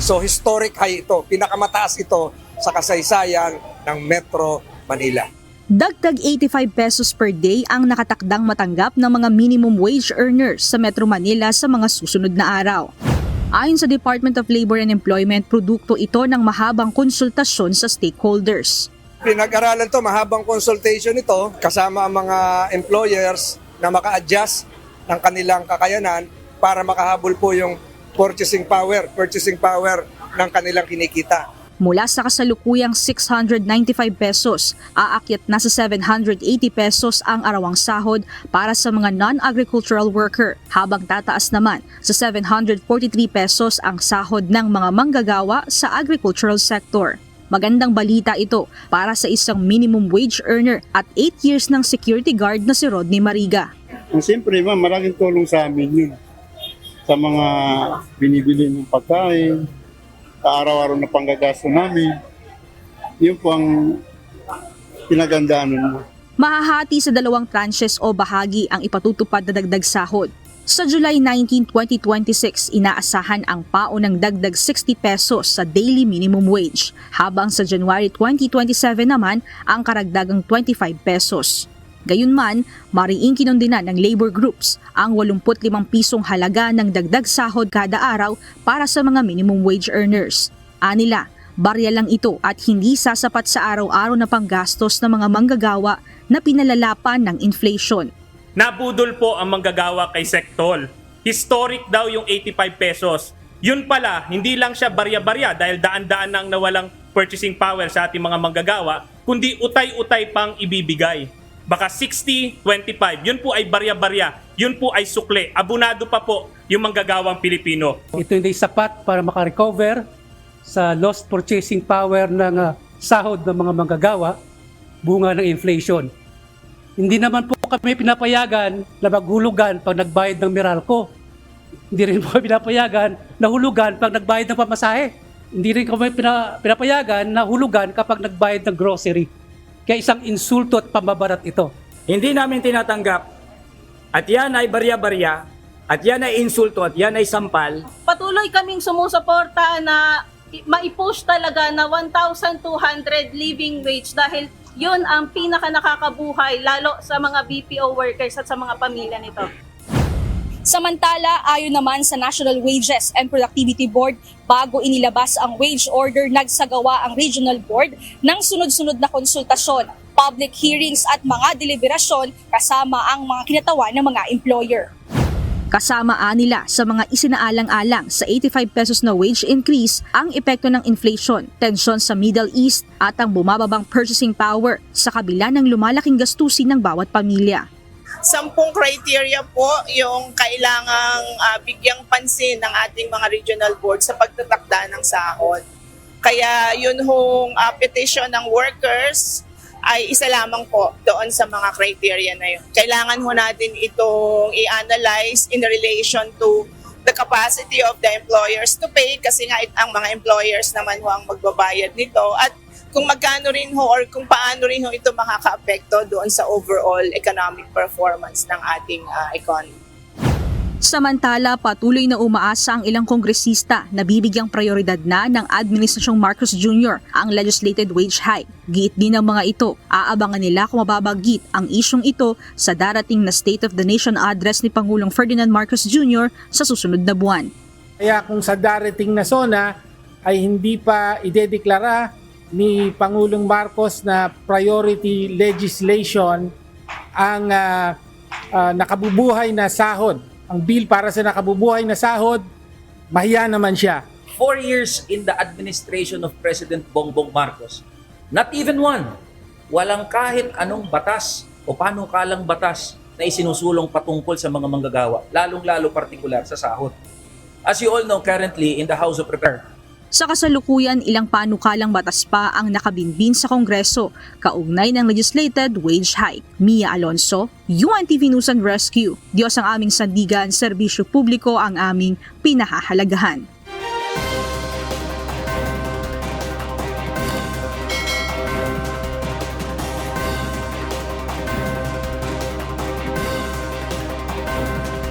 So historic high ito, pinakamataas ito sa kasaysayan ng Metro Manila. Dagdag 85 pesos per day ang nakatakdang matanggap ng mga minimum wage earners sa Metro Manila sa mga susunod na araw. Ayon sa Department of Labor and Employment, produkto ito ng mahabang konsultasyon sa stakeholders. Pinag-aralan to, mahabang consultation ito kasama ang mga employers na maka-adjust ng kanilang kakayanan para makahabol po yung purchasing power ng kanilang kinikita. Mula sa kasalukuyang 695 pesos, aakyat na sa 780 pesos ang arawang sahod para sa mga non-agricultural worker, habang tataas naman sa 743 pesos ang sahod ng mga manggagawa sa agricultural sector. Magandang balita ito para sa isang minimum wage earner at 8 years ng security guard na si Rodney Mariga. Siyempre, ma'am, malaking tulong sa amin yun. Sa mga binibili ng pagkain, sa araw-araw na panggagasto namin. Yun po ang pinagandaan mo. Mahahati sa 2 tranches o bahagi ang ipatutupad na dagdag sahod. Sa July 19, 2026, inaasahan ang paunang dagdag 60 pesos sa daily minimum wage, habang sa January 2027 naman ang karagdagang 25 pesos. Gayunman, mariing kinundinan ng labor groups ang 85 pisong halaga ng dagdag sahod kada araw para sa mga minimum wage earners. Anila, barya lang ito at hindi sasapat sa araw-araw na panggastos ng mga manggagawa na pinalalapan ng inflation. Nabudol po ang manggagawa kay Sectol. Historic daw yung 85 pesos. Yun pala, hindi lang siya barya-barya dahil daan-daan nang nawalang purchasing power sa ating mga manggagawa, kundi utay-utay pang ibibigay. Baka 60-25, yun po ay barya-barya, yun po ay sukle. Abunado pa po yung manggagawang Pilipino. Ito hindi sapat para makarecover sa lost purchasing power ng sahod ng mga manggagawa, bunga ng inflation. Hindi naman po kami pinapayagan na maghulugan pag nagbayad ng Meralco. Hindi rin po pinapayagan na hulugan pag nagbayad ng pamasahe. Hindi rin kami pinapayagan na hulugan kapag nagbayad ng grocery. Kaya isang insulto at pambabarat ito. Hindi namin tinatanggap at yan ay barya-barya at yan ay insulto at yan ay sampal. Patuloy kaming sumusuporta na maipush talaga na 1,200 living wage dahil yun ang pinaka nakakabuhay lalo sa mga BPO workers at sa mga pamilya nito. Samantala, ayon naman sa National Wages and Productivity Board, bago inilabas ang wage order, nagsagawa ang Regional Board ng sunod-sunod na konsultasyon, public hearings at mga deliberasyon kasama ang mga kinatawan ng mga employer. Kasama nila sa mga isinaalang-alang sa 85 pesos na wage increase ang epekto ng inflation, tensyon sa Middle East at ang bumababang purchasing power sa kabila ng lumalaking gastusin ng bawat pamilya. 10 criteria po yung kailangang bigyang pansin ng ating mga regional board sa pagtatakda ng sahod. Kaya yun hong petition ng workers ay isa lamang po doon sa mga criteria na yun. Kailangan ho natin itong i-analyze in relation to the capacity of the employers to pay kasi nga ang mga employers naman ho ang magbabayad nito at kung magkano rin ho or kung paano rin ho ito makaka-apekto doon sa overall economic performance ng ating economy. Samantala, patuloy na umaasa ang ilang kongresista na bibigyang prioridad na ng Administrasyong Marcos Jr. ang legislated wage hike. Giit din ng mga ito, aabangan nila kung mababagit ang isyong ito sa darating na State of the Nation address ni Pangulong Ferdinand Marcos Jr. sa susunod na buwan. Kaya kung sa darating na SONA ay hindi pa idedeklara ni Pangulong Marcos na priority legislation ang nakabubuhay na sahod. Ang bill para sa nakabubuhay na sahod, mahiya naman siya. 4 years in the administration of President Bongbong Marcos, not even one, walang kahit anong batas o panukalang batas na isinusulong patungkol sa mga manggagawa, lalong-lalo partikular sa sahod. As you all know, currently in the House of Representatives, Sa kasalukuyan, ilang panukalang batas pa ang nakabinbin sa Kongreso kaugnay ng legislated wage hike. Mia Alonso, UNTV News and Rescue. Diyos ang aming sandigan, serbisyo publiko ang aming pinahahalagahan.